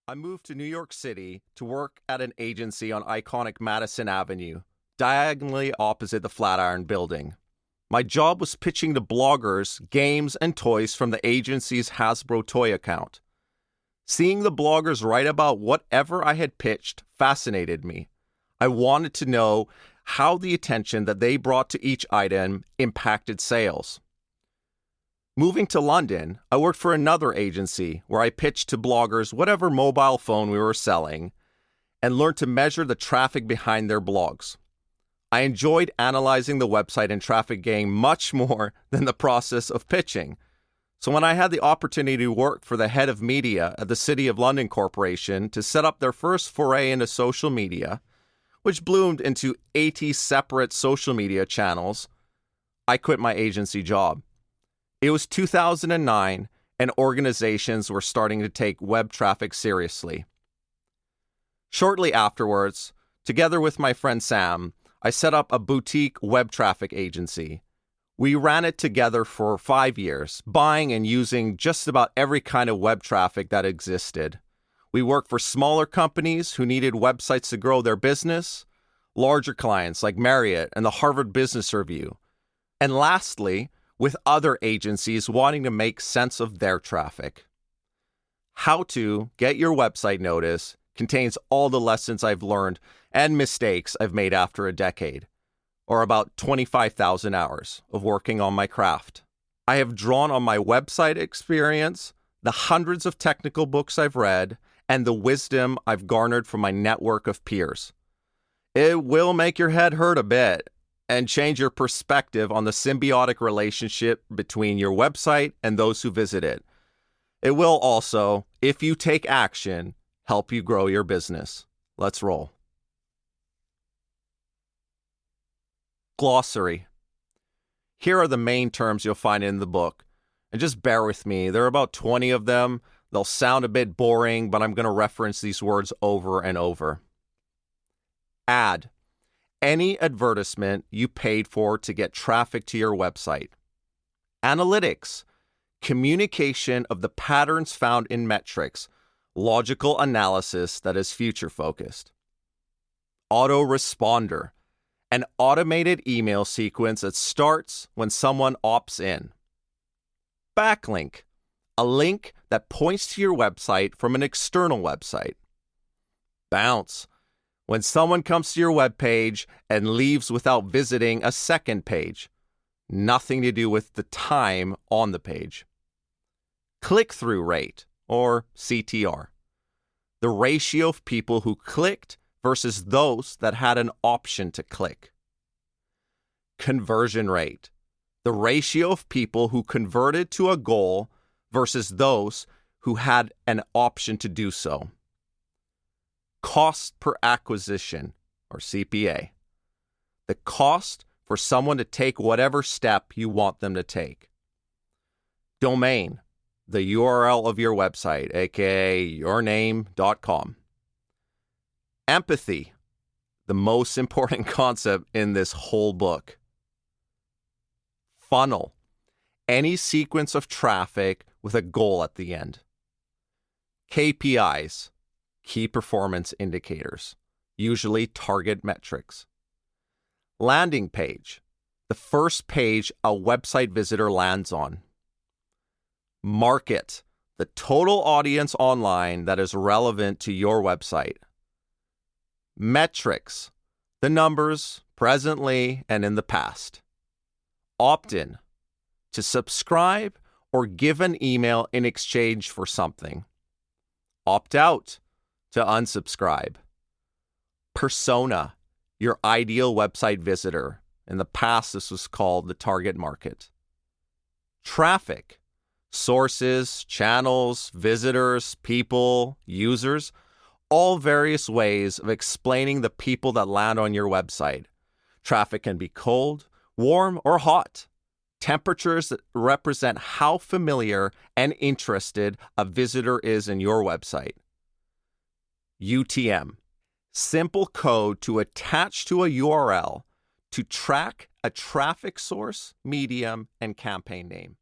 I moved to New York City to work at an agency on iconic Madison Avenue, diagonally opposite the Flatiron Building. My job was pitching to bloggers games and toys from the agency's Hasbro toy account. Seeing the bloggers write about whatever I had pitched fascinated me. I wanted to know how the attention that they brought to each item impacted sales. Moving to London, I worked for another agency where I pitched to bloggers whatever mobile phone we were selling and learned to measure the traffic behind their blogs. I enjoyed analyzing the website and traffic gain much more than the process of pitching. So when I had the opportunity to work for the head of media at the City of London Corporation to set up their first foray into social media, which bloomed into 80 separate social media channels, I quit my agency job. It was 2009, and organizations were starting to take web traffic seriously. Shortly afterwards, together with my friend Sam, I set up a boutique web traffic agency. We ran it together for 5 years, buying and using just about every kind of web traffic that existed. We worked for smaller companies who needed websites to grow their business, larger clients like Marriott and the Harvard Business Review, and lastly, with other agencies wanting to make sense of their traffic. How to Get Your Website Noticed contains all the lessons I've learned and mistakes I've made after a decade, or about 25,000 hours of working on my craft. I have drawn on my website experience, the hundreds of technical books I've read, and the wisdom I've garnered from my network of peers. It will make your head hurt a bit and change your perspective on the symbiotic relationship between your website and those who visit it. It will also, if you take action, help you grow your business. Let's roll. Glossary. Here are the main terms you'll find in the book. And just bear with me, there are about 20 of them. They'll sound a bit boring, but I'm going to reference these words over and over. Ad. Any advertisement you paid for to get traffic to your website. Analytics. Communication of the patterns found in metrics. Logical analysis that is future-focused. Autoresponder. An automated email sequence that starts when someone opts in. Backlink. A link that points to your website from an external website. Bounce. When someone comes to your web page and leaves without visiting a second page. Nothing to do with the time on the page. Click-through rate, or CTR. The ratio of people who clicked versus those that had an option to click. Conversion rate. The ratio of people who converted to a goal versus those who had an option to do so. Cost per acquisition, or CPA. The cost for someone to take whatever step you want them to take. Domain. The URL of your website, aka yourname.com. Empathy. The most important concept in this whole book. Funnel. Any sequence of traffic with a goal at the end. KPIs. Key performance indicators, usually target metrics. Landing page. The first page a website visitor lands on. Market. The total audience online that is relevant to your website. Metrics. The numbers presently and in the past. Opt-in. To subscribe or give an email in exchange for something. Opt-out. To unsubscribe. Persona. Your ideal website visitor. In the past, this was called the target market. Traffic. Sources, channels, visitors, people, users, all various ways of explaining the people that land on your website. Traffic can be cold, warm, or hot. Temperatures that represent how familiar and interested a visitor is in your website. UTM. Simple code to attach to a URL to track a traffic source, medium, and campaign name.